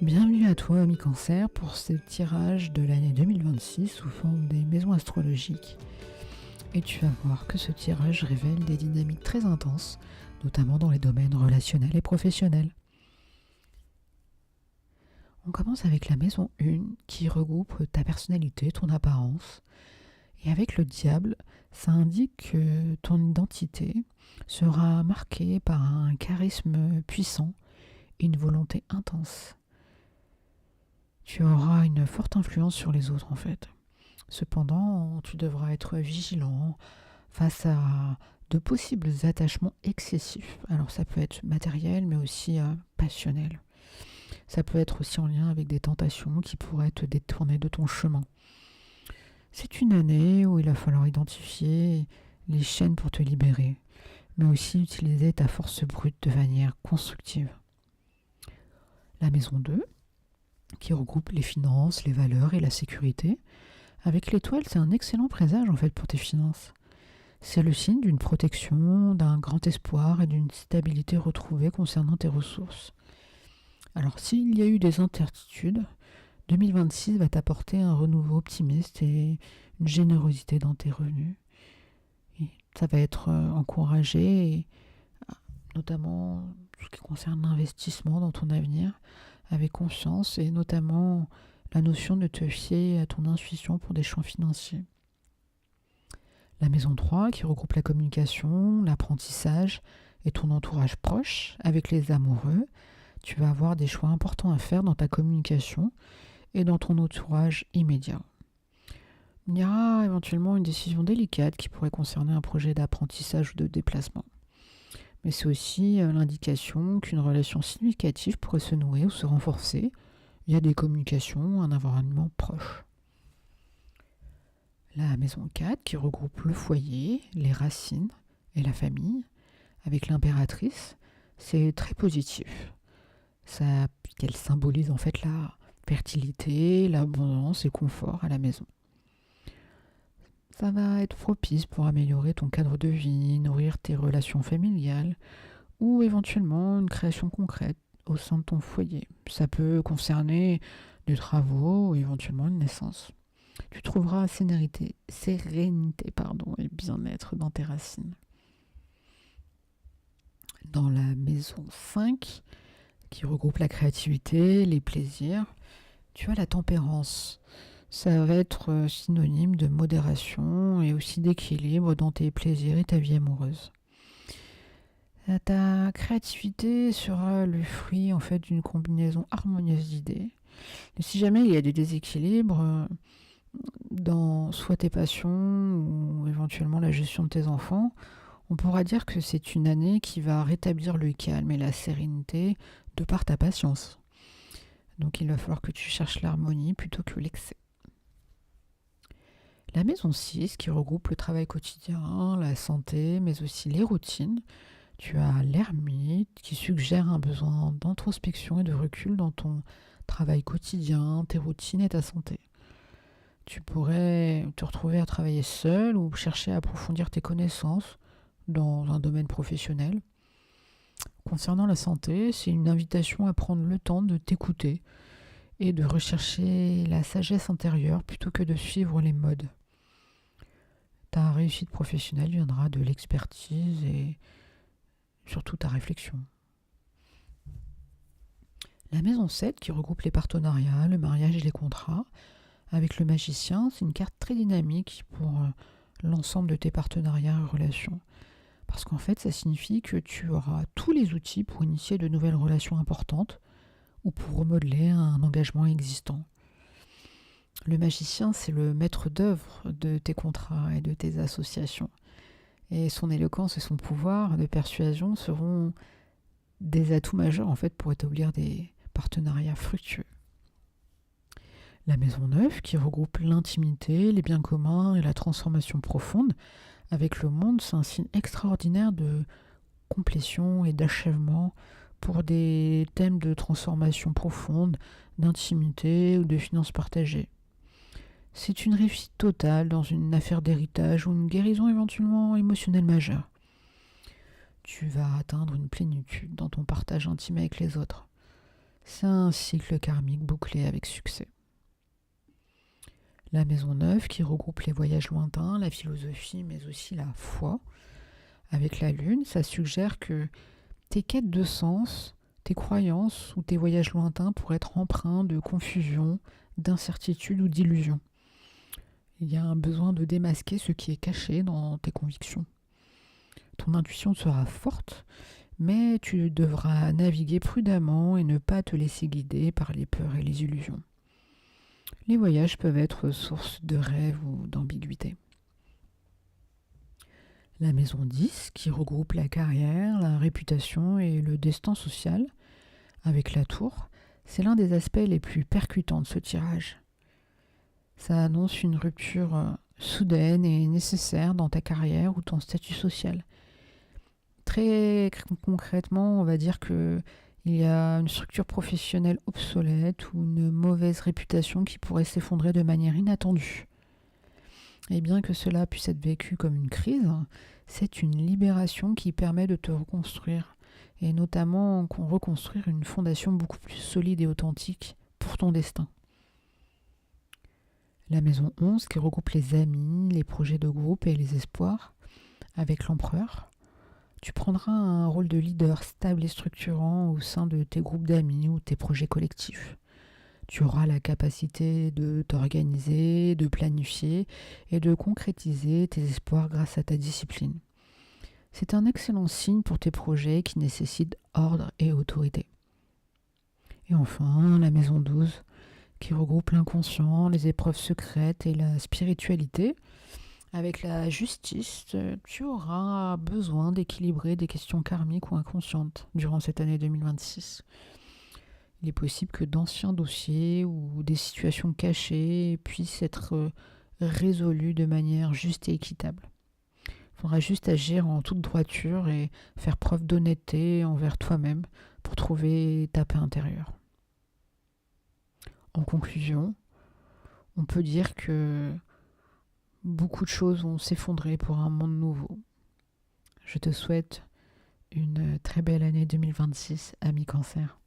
Bienvenue à toi, ami Cancer, pour ce tirage de l'année 2026 sous forme des maisons astrologiques. Et tu vas voir que ce tirage révèle des dynamiques très intenses, notamment dans les domaines relationnels et professionnels. On commence avec la maison 1 qui regroupe ta personnalité, ton apparence. Et avec le diable, ça indique que ton identité sera marquée par un charisme puissant et une volonté intense. Tu auras une forte influence sur les autres en fait. Cependant, tu devras être vigilant face à de possibles attachements excessifs. Alors ça peut être matériel mais aussi passionnel. Ça peut être aussi en lien avec des tentations qui pourraient te détourner de ton chemin. C'est une année où il va falloir identifier les chaînes pour te libérer, mais aussi utiliser ta force brute de manière constructive. La maison 2, qui regroupe les finances, les valeurs et la sécurité. Avec l'étoile, c'est un excellent présage en fait pour tes finances. C'est le signe d'une protection, d'un grand espoir et d'une stabilité retrouvée concernant tes ressources. Alors s'il y a eu des incertitudes, 2026 va t'apporter un renouveau optimiste et une générosité dans tes revenus. Et ça va être encouragé, notamment tout ce qui concerne l'investissement dans ton avenir, avec confiance et notamment la notion de te fier à ton intuition pour des choix financiers. La maison 3 qui regroupe la communication, l'apprentissage et ton entourage proche avec les amoureux. Tu vas avoir des choix importants à faire dans ta communication et dans ton entourage immédiat. Il y aura éventuellement une décision délicate qui pourrait concerner un projet d'apprentissage ou de déplacement. Mais c'est aussi l'indication qu'une relation significative pourrait se nouer ou se renforcer via des communications, un environnement proche. La maison 4 qui regroupe le foyer, les racines et la famille, avec l'impératrice, c'est très positif. Qu'elle symbolise en fait la fertilité, l'abondance et le confort à la maison. Ça va être propice pour améliorer ton cadre de vie, nourrir tes relations familiales ou éventuellement une création concrète au sein de ton foyer. Ça peut concerner des travaux ou éventuellement une naissance. Tu trouveras sérénité et bien-être dans tes racines. Dans la maison 5, qui regroupe la créativité, les plaisirs, tu as la tempérance. Ça va être synonyme de modération et aussi d'équilibre dans tes plaisirs et ta vie amoureuse. Ta créativité sera le fruit en fait d'une combinaison harmonieuse d'idées. Et si jamais il y a des déséquilibres dans soit tes passions ou éventuellement la gestion de tes enfants, on pourra dire que c'est une année qui va rétablir le calme et la sérénité de par ta patience. Donc il va falloir que tu cherches l'harmonie plutôt que l'excès. La maison 6 qui regroupe le travail quotidien, la santé, mais aussi les routines. Tu as l'ermite qui suggère un besoin d'introspection et de recul dans ton travail quotidien, tes routines et ta santé. Tu pourrais te retrouver à travailler seul ou chercher à approfondir tes connaissances dans un domaine professionnel. Concernant la santé, c'est une invitation à prendre le temps de t'écouter et de rechercher la sagesse intérieure plutôt que de suivre les modes. Ta réussite professionnelle viendra de l'expertise et surtout ta réflexion. La maison 7 qui regroupe les partenariats, le mariage et les contrats. Avec le magicien, c'est une carte très dynamique pour l'ensemble de tes partenariats et relations. Parce qu'en fait, ça signifie que tu auras tous les outils pour initier de nouvelles relations importantes ou pour remodeler un engagement existant. Le magicien, c'est le maître d'œuvre de tes contrats et de tes associations. Et son éloquence et son pouvoir de persuasion seront des atouts majeurs en fait pour établir des partenariats fructueux. La maison 9 qui regroupe l'intimité, les biens communs et la transformation profonde avec le monde, c'est un signe extraordinaire de complétion et d'achèvement pour des thèmes de transformation profonde, d'intimité ou de finances partagées. C'est une réussite totale dans une affaire d'héritage ou une guérison éventuellement émotionnelle majeure. Tu vas atteindre une plénitude dans ton partage intime avec les autres. C'est un cycle karmique bouclé avec succès. La maison 9 qui regroupe les voyages lointains, la philosophie mais aussi la foi. Avec la lune, ça suggère que tes quêtes de sens, tes croyances ou tes voyages lointains pourraient être empreints de confusion, d'incertitude ou d'illusion. Il y a un besoin de démasquer ce qui est caché dans tes convictions. Ton intuition sera forte, mais tu devras naviguer prudemment et ne pas te laisser guider par les peurs et les illusions. Les voyages peuvent être source de rêves ou d'ambiguïté. La maison 10, qui regroupe la carrière, la réputation et le destin social, avec la tour, c'est l'un des aspects les plus percutants de ce tirage. Ça annonce une rupture soudaine et nécessaire dans ta carrière ou ton statut social. Très concrètement, on va dire que il y a une structure professionnelle obsolète ou une mauvaise réputation qui pourrait s'effondrer de manière inattendue. Et bien que cela puisse être vécu comme une crise, c'est une libération qui permet de te reconstruire, et notamment reconstruire une fondation beaucoup plus solide et authentique pour ton destin. La maison 11 qui regroupe les amis, les projets de groupe et les espoirs, avec l'empereur. Tu prendras un rôle de leader stable et structurant au sein de tes groupes d'amis ou tes projets collectifs. Tu auras la capacité de t'organiser, de planifier et de concrétiser tes espoirs grâce à ta discipline. C'est un excellent signe pour tes projets qui nécessitent ordre et autorité. Et enfin, la maison 12, qui regroupe l'inconscient, les épreuves secrètes et la spiritualité. Avec la justice, tu auras besoin d'équilibrer des questions karmiques ou inconscientes durant cette année 2026. Il est possible que d'anciens dossiers ou des situations cachées puissent être résolus de manière juste et équitable. Il faudra juste agir en toute droiture et faire preuve d'honnêteté envers toi-même pour trouver ta paix intérieure. En conclusion, on peut dire que beaucoup de choses vont s'effondrer pour un monde nouveau. Je te souhaite une très belle année 2026, ami Cancer.